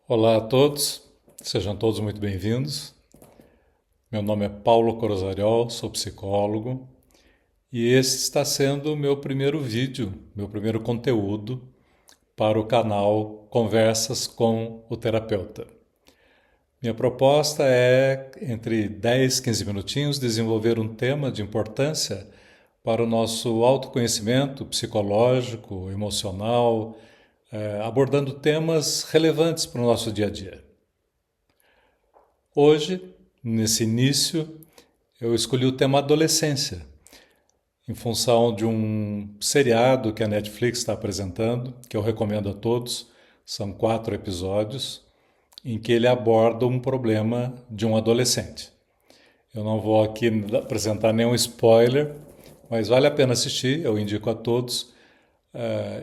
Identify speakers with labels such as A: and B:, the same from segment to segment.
A: Olá a todos, sejam todos muito bem-vindos. Meu nome é Paulo Corozariol, sou psicólogo e esse está sendo o meu primeiro vídeo, meu primeiro conteúdo para o canal Conversas com o Terapeuta. Minha proposta é, entre 10 e 15 minutinhos, desenvolver um tema de importância para o nosso autoconhecimento psicológico, emocional, abordando temas relevantes para o nosso dia a dia. Hoje, nesse início, eu escolhi o tema adolescência, em função de um seriado que a Netflix está apresentando, que eu recomendo a todos. São 4 episódios, em que ele aborda um problema de um adolescente. Eu não vou aqui apresentar nenhum spoiler, mas vale a pena assistir, eu indico a todos.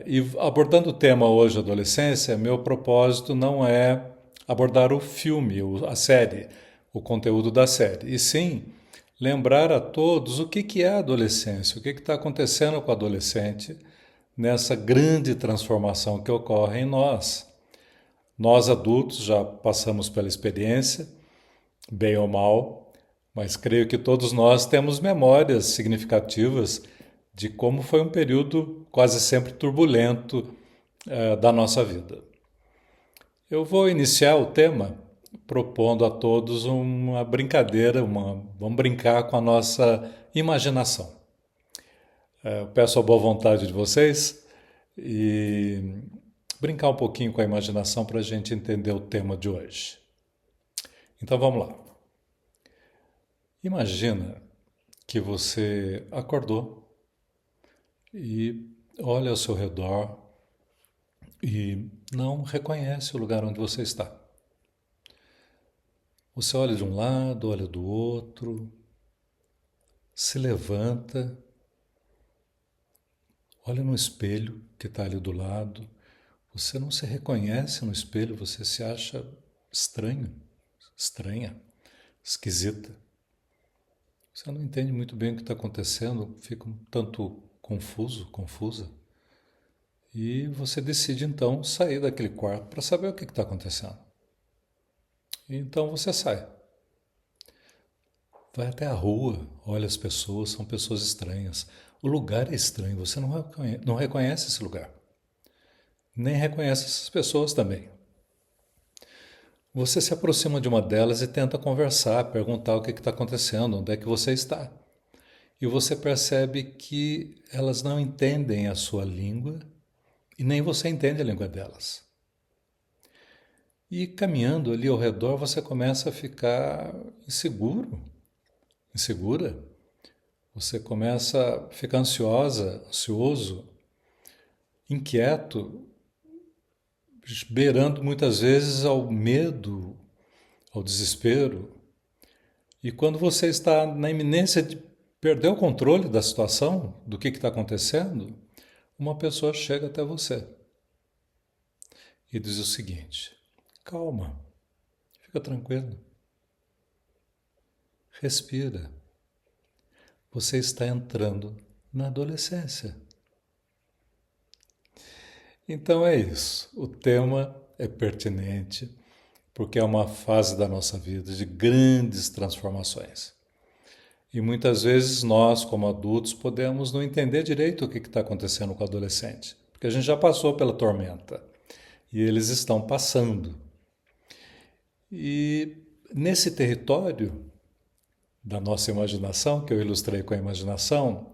A: E abordando o tema hoje, adolescência, meu propósito não é abordar o filme, a série, o conteúdo da série, e sim lembrar a todos o que é a adolescência, o que está acontecendo com o adolescente nessa grande transformação que ocorre em nós. Nós adultos já passamos pela experiência, bem ou mal, mas creio que todos nós temos memórias significativas de como foi um período quase sempre turbulento da nossa vida. Eu vou iniciar o tema propondo a todos uma brincadeira, vamos brincar com a nossa imaginação. Eu peço a boa vontade de vocês e brincar um pouquinho com a imaginação para a gente entender o tema de hoje. Então vamos lá. Imagina que você acordou e olha ao seu redor e não reconhece o lugar onde você está. Você olha de um lado, olha do outro, se levanta, olha no espelho que está ali do lado. Você não se reconhece no espelho, você se acha estranho, estranha, esquisita. Você não entende muito bem o que está acontecendo, fica um tanto confuso, confusa. E você decide então sair daquele quarto para saber o que está acontecendo. Então você sai. Vai até a rua, olha as pessoas, são pessoas estranhas. O lugar é estranho, você não reconhece esse lugar. Nem reconhece essas pessoas também. Você se aproxima de uma delas e tenta conversar, perguntar o que está acontecendo, onde é que você está. E você percebe que elas não entendem a sua língua e nem você entende a língua delas. E caminhando ali ao redor, você começa a ficar inseguro, insegura. Você começa a ficar ansiosa, ansioso, inquieto, beirando muitas vezes ao medo, ao desespero. E quando você está na iminência de perder o controle da situação, do que está acontecendo, uma pessoa chega até você e diz o seguinte: calma, fica tranquilo, respira. Você está entrando na adolescência. Então é isso. O tema é pertinente porque é uma fase da nossa vida de grandes transformações. E muitas vezes nós, como adultos, podemos não entender direito o que está acontecendo com o adolescente, porque a gente já passou pela tormenta e eles estão passando. E nesse território da nossa imaginação, que eu ilustrei com a imaginação,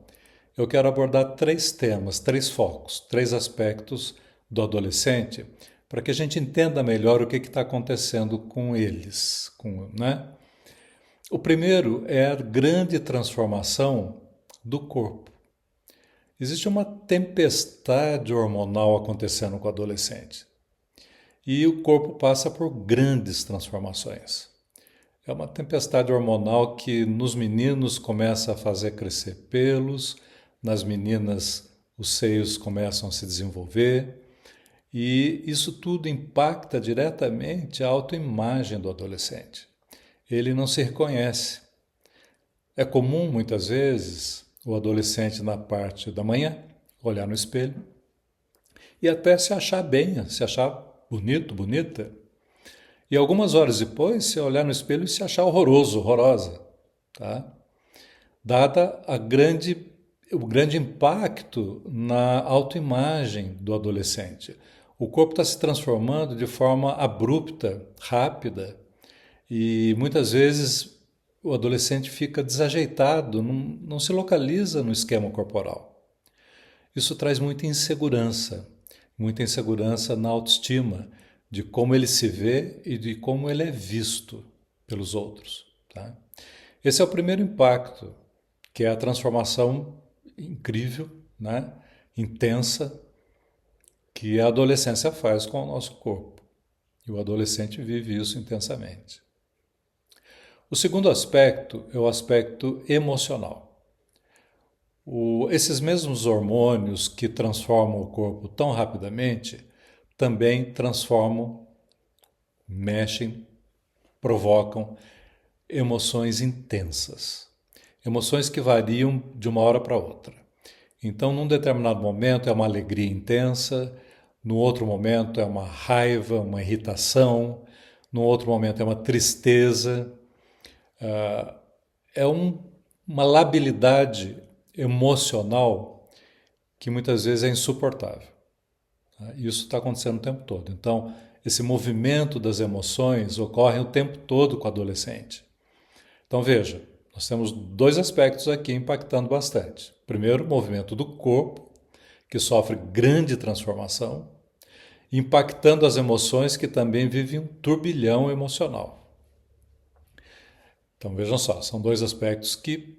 A: eu quero abordar 3 temas, 3 focos, 3 aspectos do adolescente, para que a gente entenda melhor o que está acontecendo com eles, né? O primeiro é a grande transformação do corpo. Existe uma tempestade hormonal acontecendo com o adolescente. E o corpo passa por grandes transformações. É uma tempestade hormonal que nos meninos começa a fazer crescer pelos, nas meninas os seios começam a se desenvolver, e isso tudo impacta diretamente a autoimagem do adolescente. Ele não se reconhece. É comum, muitas vezes, o adolescente na parte da manhã olhar no espelho e até se achar bem, se achar bonito, bonita, E algumas horas depois, você olhar no espelho e se achar horroroso, horrorosa, tá? Dada o grande impacto na autoimagem do adolescente. O corpo está se transformando de forma abrupta, rápida, e muitas vezes o adolescente fica desajeitado, não se localiza no esquema corporal. Isso traz muita insegurança na autoestima, de como ele se vê e de como ele é visto pelos outros. Tá? Esse é o primeiro impacto, que é a transformação incrível, né? Intensa, que a adolescência faz com o nosso corpo. E o adolescente vive isso intensamente. O segundo aspecto é o aspecto emocional. Esses mesmos hormônios que transformam o corpo tão rapidamente também transformam, mexem, provocam emoções intensas. Emoções que variam de uma hora para outra. Então, num determinado momento é uma alegria intensa, no outro momento é uma raiva, uma irritação, no outro momento é uma tristeza. É uma labilidade emocional que muitas vezes é insuportável. Tá? Isso está acontecendo o tempo todo. Então, esse movimento das emoções ocorre o tempo todo com o adolescente. Então, veja, nós temos dois aspectos aqui impactando bastante. Primeiro, o movimento do corpo, que sofre grande transformação, impactando as emoções que também vivem um turbilhão emocional. Então, vejam só, são dois aspectos que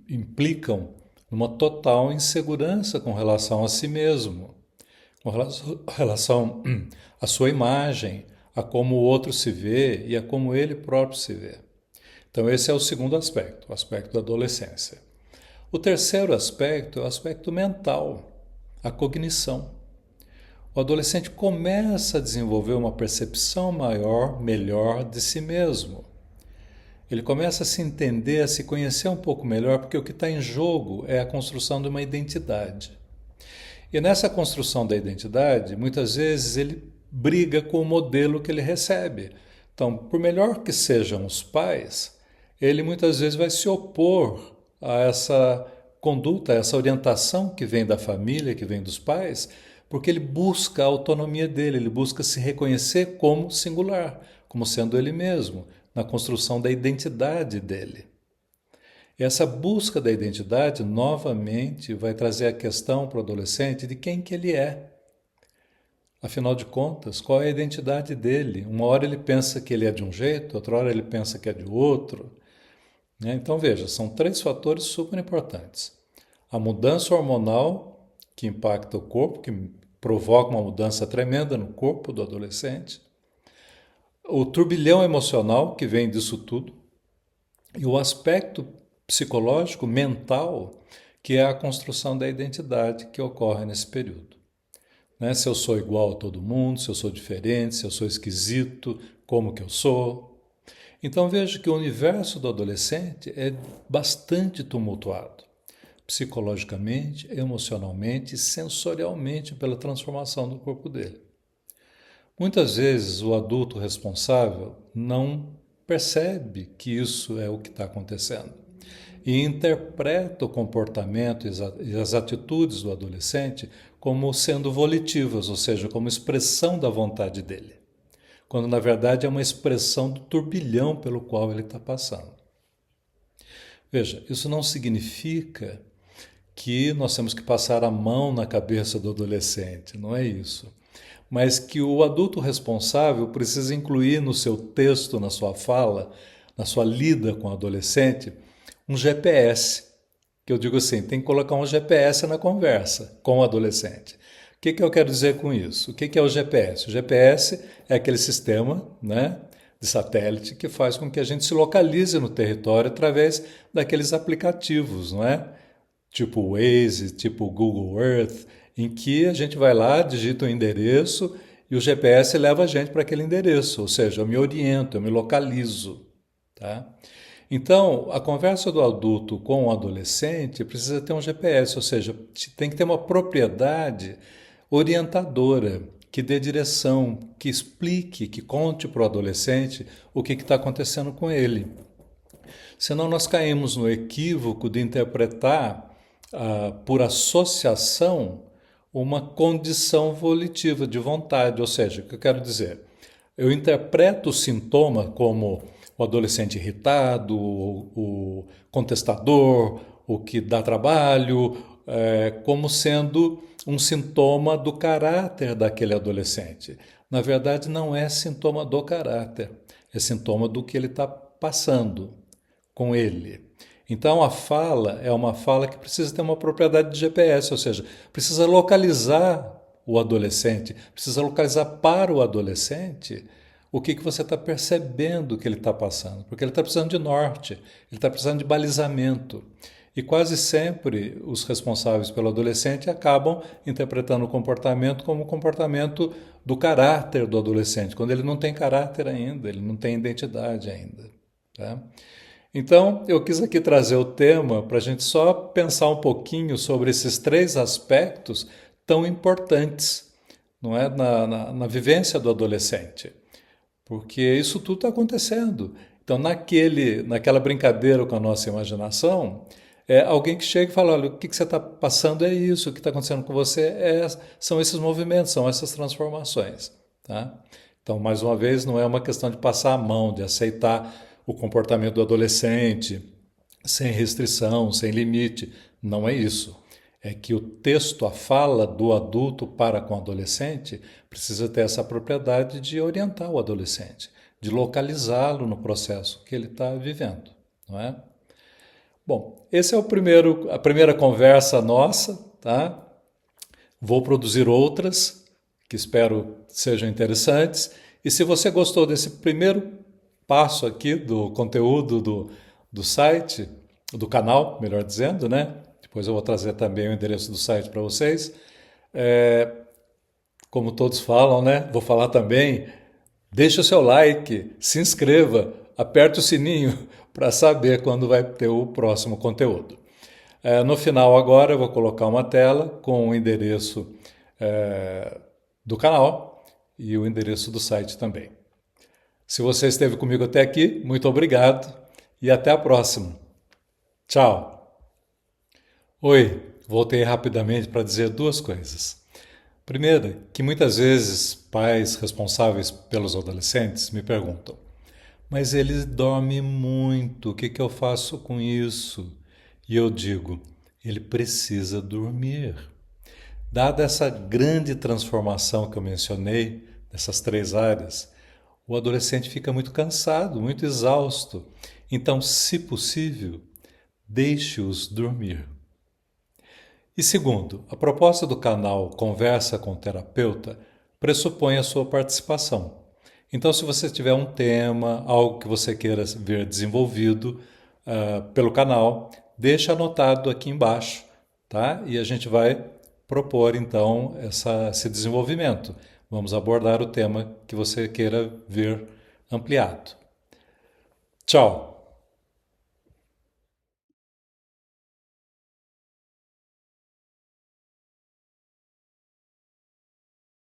A: implicam numa total insegurança com relação a si mesmo, com relação à sua imagem, a como o outro se vê e a como ele próprio se vê. Então, esse é o segundo aspecto, o aspecto da adolescência. O terceiro aspecto é o aspecto mental, a cognição. O adolescente começa a desenvolver uma percepção maior, melhor de si mesmo. Ele começa a se entender, a se conhecer um pouco melhor, porque o que está em jogo é a construção de uma identidade. E nessa construção da identidade, muitas vezes ele briga com o modelo que ele recebe. Então, por melhor que sejam os pais, ele muitas vezes vai se opor a essa conduta, a essa orientação que vem da família, que vem dos pais, porque ele busca a autonomia dele, ele busca se reconhecer como singular, como sendo ele mesmo, na construção da identidade dele. E essa busca da identidade, novamente, vai trazer a questão para o adolescente de quem que ele é. Afinal de contas, qual é a identidade dele? Uma hora ele pensa que ele é de um jeito, outra hora ele pensa que é de outro. Então, veja, são três fatores super importantes. A mudança hormonal, que impacta o corpo, que provoca uma mudança tremenda no corpo do adolescente. O turbilhão emocional que vem disso tudo. E o aspecto psicológico, mental, que é a construção da identidade que ocorre nesse período. Se eu sou igual a todo mundo, se eu sou diferente, se eu sou esquisito, como que eu sou. Então veja que o universo do adolescente é bastante tumultuado, psicologicamente, emocionalmente e sensorialmente pela transformação do corpo dele. Muitas vezes o adulto responsável não percebe que isso é o que está acontecendo e interpreta o comportamento e as atitudes do adolescente como sendo volitivas, ou seja, como expressão da vontade dele, quando na verdade é uma expressão do turbilhão pelo qual ele está passando. Veja, isso não significa que nós temos que passar a mão na cabeça do adolescente, não é isso. Mas que o adulto responsável precisa incluir no seu texto, na sua fala, na sua lida com o adolescente, um GPS. Que eu digo assim, tem que colocar um GPS na conversa com o adolescente. O que eu quero dizer com isso? O que é o GPS? O GPS é aquele sistema, de satélite que faz com que a gente se localize no território através daqueles aplicativos, não é? Tipo o Waze, tipo o Google Earth, em que a gente vai lá, digita um endereço e o GPS leva a gente para aquele endereço, ou seja, eu me oriento, eu me localizo. Tá? Então, a conversa do adulto com o adolescente precisa ter um GPS, ou seja, tem que ter uma propriedade orientadora, que dê direção, que explique, que conte para o adolescente o que está acontecendo com ele. Senão nós caímos no equívoco de interpretar por associação uma condição volitiva de vontade. Ou seja, o que eu quero dizer? Eu interpreto o sintoma como o adolescente irritado, o contestador, o que dá trabalho, como sendo um sintoma do caráter daquele adolescente. Na verdade, não é sintoma do caráter, é sintoma do que ele está passando com ele. Então, a fala é uma fala que precisa ter uma propriedade de GPS, ou seja, precisa localizar o adolescente, precisa localizar para o adolescente o que você está percebendo que ele está passando, porque ele está precisando de norte, ele está precisando de balizamento. E quase sempre os responsáveis pelo adolescente acabam interpretando o comportamento como o comportamento do caráter do adolescente, quando ele não tem caráter ainda, ele não tem identidade ainda. Tá? Então, eu quis aqui trazer o tema para a gente só pensar um pouquinho sobre esses três aspectos tão importantes, não é, na vivência do adolescente. Porque isso tudo está acontecendo. Então, naquela brincadeira com a nossa imaginação, alguém que chega e fala, olha, o que você está passando é isso, o que está acontecendo com você são esses movimentos, são essas transformações. Tá? Então, mais uma vez, não é uma questão de passar a mão, de aceitar o comportamento do adolescente sem restrição, sem limite. Não é isso. É que o texto, a fala do adulto para com o adolescente, precisa ter essa propriedade de orientar o adolescente, de localizá-lo no processo que ele está vivendo, não é? Bom, esse é a primeira conversa nossa, tá? Vou produzir outras que espero sejam interessantes. E se você gostou desse primeiro passo aqui do conteúdo do site, do canal, melhor dizendo, né? Depois eu vou trazer também o endereço do site para vocês. Como todos falam, né? Vou falar também, deixe o seu like, se inscreva, aperte o sininho para saber quando vai ter o próximo conteúdo. No final agora eu vou colocar uma tela com o endereço do canal e o endereço do site também. Se você esteve comigo até aqui, muito obrigado e até a próxima. Tchau! Oi, voltei rapidamente para dizer duas coisas. Primeira, que muitas vezes pais responsáveis pelos adolescentes me perguntam, mas ele dorme muito, o que eu faço com isso? E eu digo, ele precisa dormir. Dada essa grande transformação que eu mencionei, nessas três áreas, o adolescente fica muito cansado, muito exausto. Então, se possível, deixe-os dormir. E segundo, a proposta do canal Conversa com o Terapeuta pressupõe a sua participação. Então, se você tiver um tema, algo que você queira ver desenvolvido pelo canal, deixa anotado aqui embaixo, tá? E a gente vai propor, então, esse desenvolvimento. Vamos abordar o tema que você queira ver ampliado. Tchau!